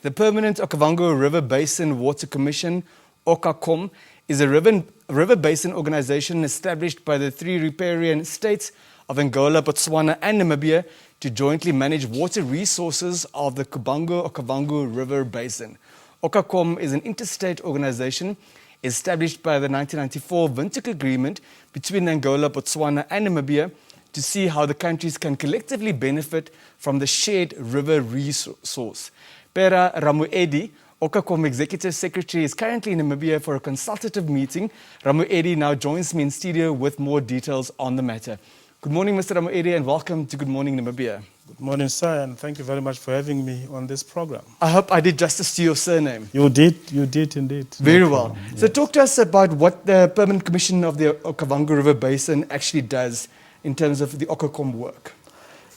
The Permanent Okavango River Basin Water Commission, OKACOM, is a river basin organization established by the three riparian states of Angola, Botswana and Namibia to jointly manage water resources of the Okavango River Basin. OKACOM is an interstate organization established by the 1994 Windhoek Agreement between Angola, Botswana and Namibia to see how the countries can collectively benefit from the shared river resource. Phera Ramoeli, OKACOM Executive Secretary, is currently in Namibia for a consultative meeting. Ramoeli now joins me in studio with more details on the matter. Good morning, Mr. Ramoeli, and welcome to Good Morning Namibia. Good morning, sir, and thank you very much for having me on this program. I hope I did justice to your surname. You did indeed. Very well. Yes. So talk to us about what the Permanent Commission of the Okavango River Basin actually does in terms of the OKACOM work.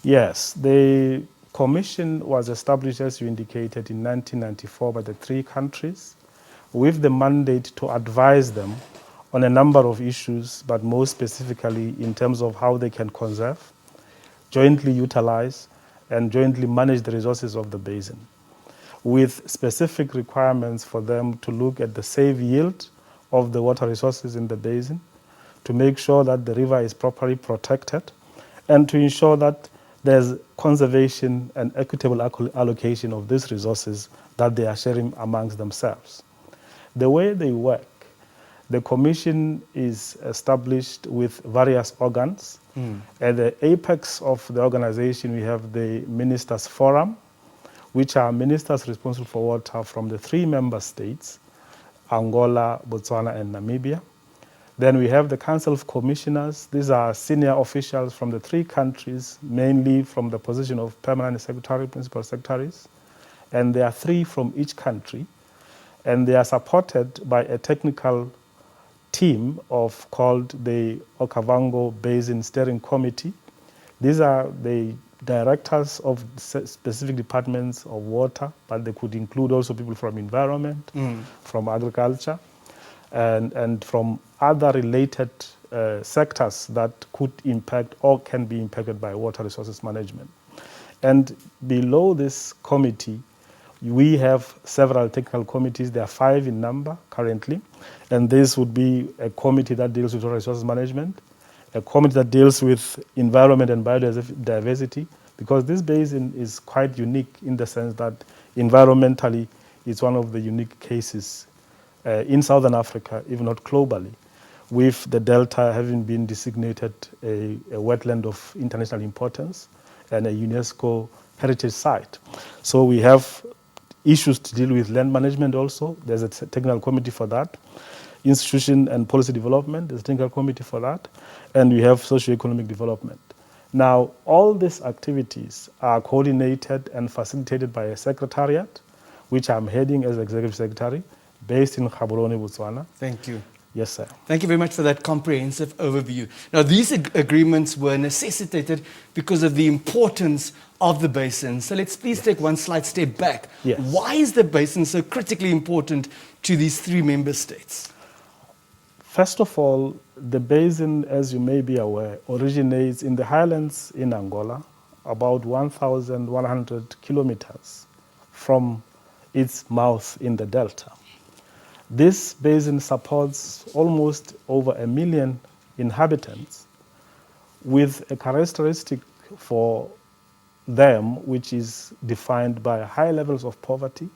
Yes, the commission was established, as you indicated, in 1994 by the three countries with the mandate to advise them on a number of issues, but most specifically in terms of how they can conserve, jointly utilize, and jointly manage the resources of the basin, with specific requirements for them to look at the safe yield of the water resources in the basin, to make sure that the river is properly protected, and to ensure that there's conservation and equitable allocation of these resources that they are sharing amongst themselves. The way they work, the commission is established with various organs. At the apex of the organization, we have the Ministers' Forum, which are ministers responsible for water from the three member states, Angola, Botswana, and Namibia. Then we have the Council of Commissioners. These are senior officials from the three countries, mainly from the position of permanent secretary, principal secretaries. And there are three from each country. And they are supported by a technical team called the Okavango Basin Steering Committee. These are the directors of specific departments of water, but they could include also people from environment, from agriculture, and from other related sectors that could impact or can be impacted by water resources management. And below this committee, we have several technical committees. There are 5 in number currently. And this would be a committee that deals with water resources management, a committee that deals with environment and biodiversity, because this basin is quite unique in the sense that environmentally it's one of the unique cases in Southern Africa, if not globally, with the Delta having been designated a wetland of international importance and a UNESCO heritage site. So we have issues to deal with land management also. There's a technical committee for that. Institution and policy development, there's a technical committee for that. And we have socio-economic development. Now, all these activities are coordinated and facilitated by a secretariat, which I'm heading as executive secretary, based in Gaborone, Botswana. Thank you. Yes, sir. Thank you very much for that comprehensive overview. Now, these agreements were necessitated because of the importance of the basin. So let's please take one slight step back. Yes. Why is the basin so critically important to these three member states? First of all, the basin, as you may be aware, originates in the highlands in Angola, about 1,100 kilometers from its mouth in the delta. This basin supports almost over 1 million inhabitants, with a characteristic for them which is defined by high levels of poverty,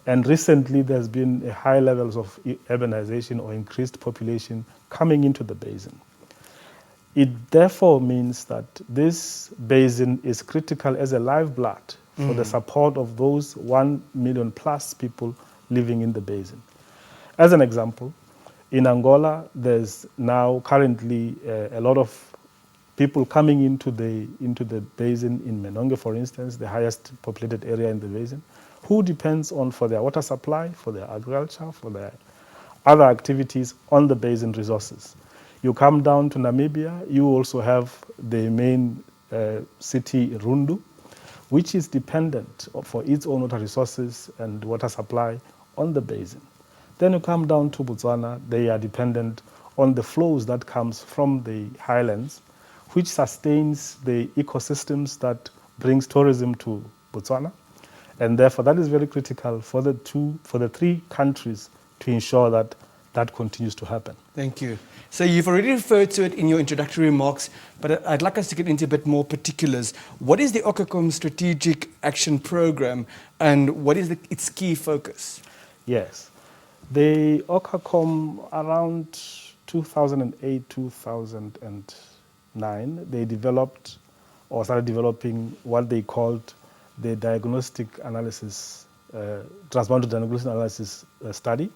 and recently there's been a high levels of urbanization or increased population coming into the basin. It therefore means that this basin is critical as a lifeblood for the support of those 1 million plus people living in the basin. As an example, in Angola, there's now currently a lot of people coming into the basin in Menonge, for instance, the highest populated area in the basin, who depends on for their water supply, for their agriculture, for their other activities on the basin resources. You come down to Namibia, you also have the main city, Rundu, which is dependent for its own water resources and water supply on the basin. Then you come down to Botswana, they are dependent on the flows that comes from the highlands, which sustains the ecosystems that brings tourism to Botswana. And therefore, that is very critical for the three countries to ensure that that continues to happen. Thank you. So you've already referred to it in your introductory remarks, but I'd like us to get into a bit more particulars. What is the OKACOM Strategic Action Program, and what is its key focus? Yes. The OKACOM, around 2008, 2009, they developed or started developing what they called the diagnostic analysis, transboundary diagnostic analysis study,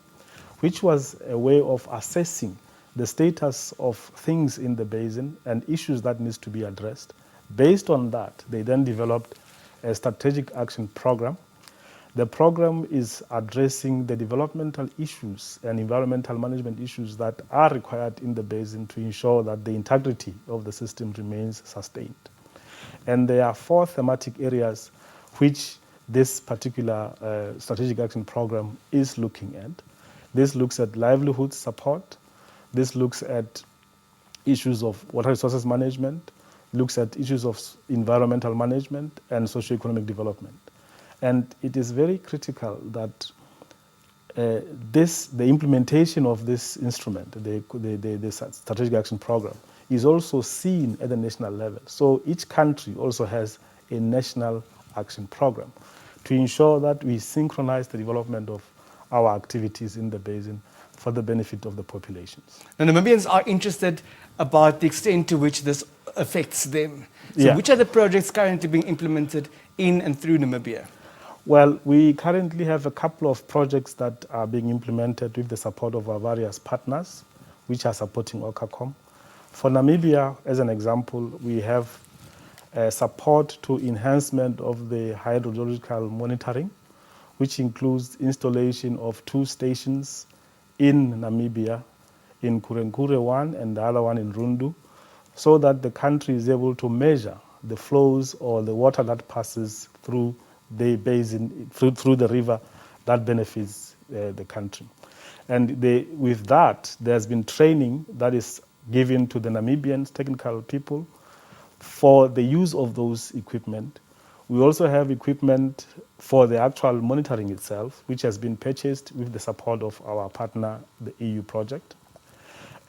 which was a way of assessing the status of things in the basin and issues that needs to be addressed. Based on that, they then developed a strategic action program. The program is addressing the developmental issues and environmental management issues that are required in the basin to ensure that the integrity of the system remains sustained. And there are 4 thematic areas which this particular strategic action program is looking at. This looks at livelihood support. This looks at issues of water resources management, looks at issues of environmental management and socio-economic development. And it is very critical that the implementation of this instrument, the strategic action program, is also seen at the national level. So each country also has a national action program to ensure that we synchronize the development of our activities in the basin for the benefit of the populations. Now, Namibians are interested about the extent to which this affects them. So Yeah. which are the projects currently being implemented in and through Namibia? Well, we currently have a couple of projects that are being implemented with the support of our various partners, which are supporting OKACOM. For Namibia, as an example, we have support to enhancement of the hydrological monitoring, which includes installation of 2 stations in Namibia, in Kurenkure 1 and the other one in Rundu, so that the country is able to measure the flows or the water that passes through the basin, through the river that benefits the country. And with that, there's been training that is given to the Namibian technical people for the use of those equipment. We also have equipment for the actual monitoring itself, which has been purchased with the support of our partner, the EU project.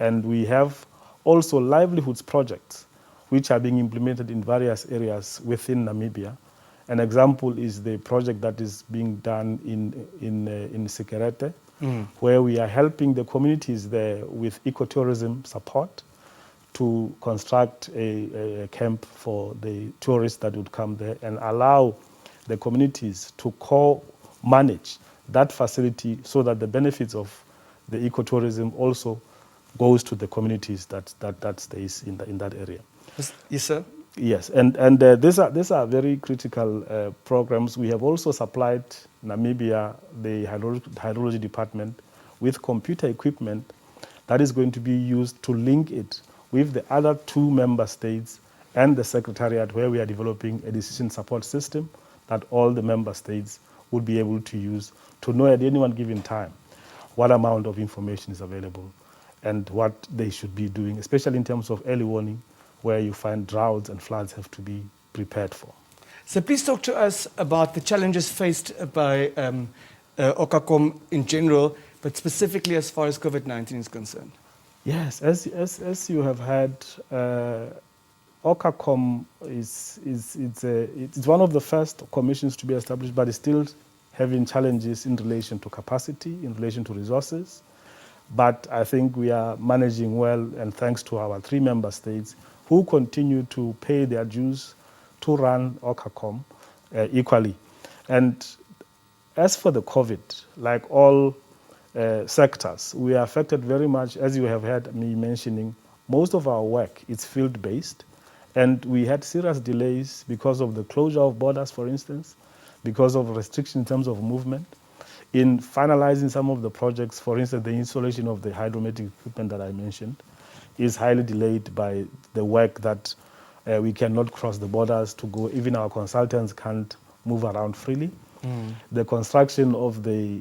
And we have also livelihoods projects, which are being implemented in various areas within Namibia. An example is the project that is being done in Sikerete, where we are helping the communities there with ecotourism support to construct a camp for the tourists that would come there and allow the communities to co-manage that facility so that the benefits of the ecotourism also goes to the communities that stays in that area. Yes, sir. Yes, and these are very critical programs. We have also supplied Namibia, the hydrology department, with computer equipment that is going to be used to link it with the other 2 member states and the secretariat, where we are developing a decision support system that all the member states would be able to use to know at any one given time what amount of information is available and what they should be doing, especially in terms of early warning, where you find droughts and floods have to be prepared for. So please talk to us about the challenges faced by OKACOM in general, but specifically as far as COVID-19 is concerned. Yes, as you have heard, OKACOM it's one of the first commissions to be established, but it's still having challenges in relation to capacity, in relation to resources. But I think we are managing well, and thanks to our 3 member states who continue to pay their dues to run OKACOM equally. And as for the COVID, like all sectors, we are affected very much, as you have heard me mentioning. Most of our work is field-based, and we had serious delays because of the closure of borders, for instance, because of restrictions in terms of movement. In finalizing some of the projects, for instance, the installation of the hydrometric equipment that I mentioned is highly delayed by the work that we cannot cross the borders to go. Even our consultants can't move around freely. The construction of the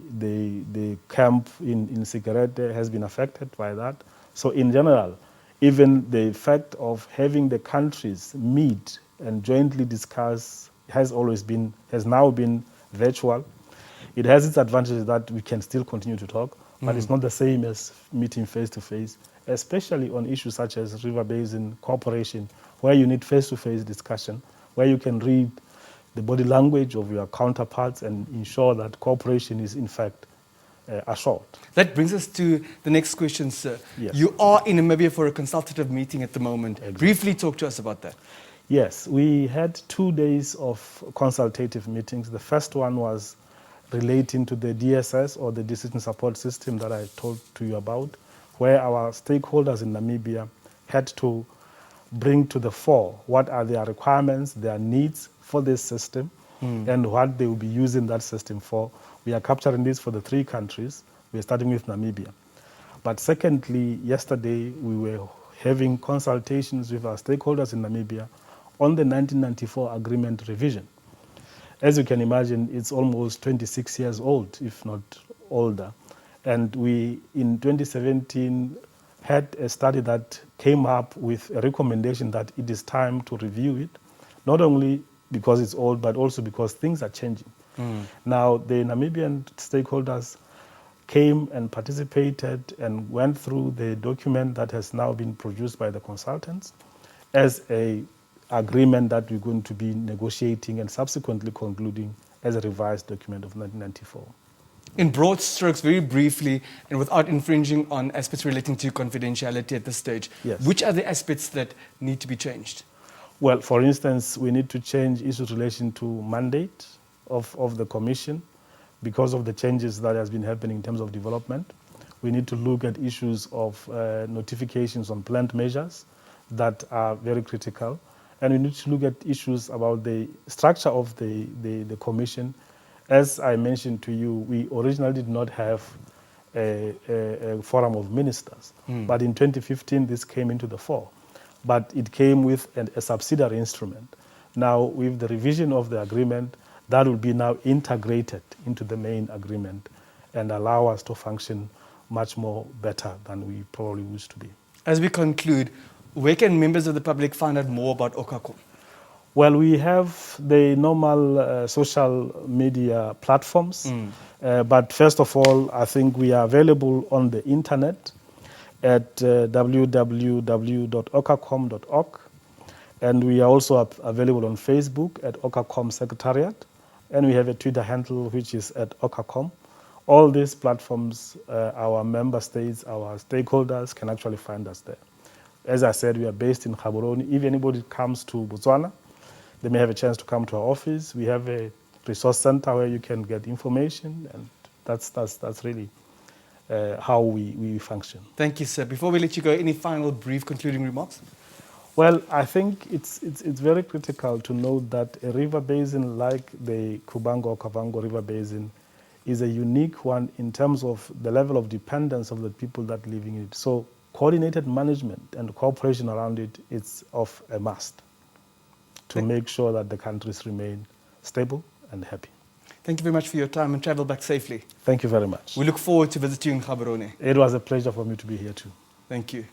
camp in Sikerete has been affected by that. So in general, even the fact of having the countries meet and jointly discuss has now been virtual. It has its advantages that we can still continue to talk, but it's not the same as meeting face-to-face, especially on issues such as River Basin cooperation, where you need face-to-face discussion, where you can read the body language of your counterparts and ensure that cooperation is in fact assured. That brings us to the next question, sir. Yes. You are in Namibia for a consultative meeting at the moment. Exactly. Briefly talk to us about that. Yes, we had 2 days of consultative meetings. The first one was relating to the DSS, or the decision support system that I told to you about, where our stakeholders in Namibia had to bring to the fore what are their requirements, their needs for this system, and what they will be using that system for. We are capturing this for the 3 countries. We are starting with Namibia. But secondly, yesterday we were having consultations with our stakeholders in Namibia on the 1994 agreement revision. As you can imagine, it's almost 26 years old, if not older. And we, in 2017, had a study that came up with a recommendation that it is time to review it, not only because it's old, but also because things are changing. Now, the Namibian stakeholders came and participated and went through the document that has now been produced by the consultants as an agreement that we're going to be negotiating and subsequently concluding as a revised document of 1994. In broad strokes, very briefly, and without infringing on aspects relating to confidentiality at this stage, Yes. which are the aspects that need to be changed? Well, for instance, we need to change issues relation to mandate of the Commission because of the changes that has been happening in terms of development. We need to look at issues of notifications on planned measures that are very critical. And we need to look at issues about the structure of the Commission. As I mentioned to you, we originally did not have a forum of ministers. But in 2015, this came into the fore. But it came with a subsidiary instrument. Now, with the revision of the agreement, that will be now integrated into the main agreement and allow us to function much more better than we probably used to be. As we conclude, where can members of the public find out more about OKACOM? Well, we have the normal social media platforms, but first of all, I think we are available on the internet at www.okacom.org, and we are also available on Facebook at OKACOM Secretariat, and we have a Twitter handle which is at OKACOM. All these platforms, our member states, our stakeholders can actually find us there. As I said, we are based in Gaborone. If anybody comes to Botswana, they may have a chance to come to our office. We have a resource center where you can get information, and that's really how we function. Thank you, sir. Before we let you go, any final brief concluding remarks? Well, I think it's very critical to note that a river basin like the Okavango River Basin is a unique one in terms of the level of dependence of the people that live in it. So coordinated management and cooperation around it is of a must to make sure that the countries remain stable and happy. Thank you very much for your time and travel back safely. Thank you very much. We look forward to visiting Gaborone. It was a pleasure for me to be here too. Thank you.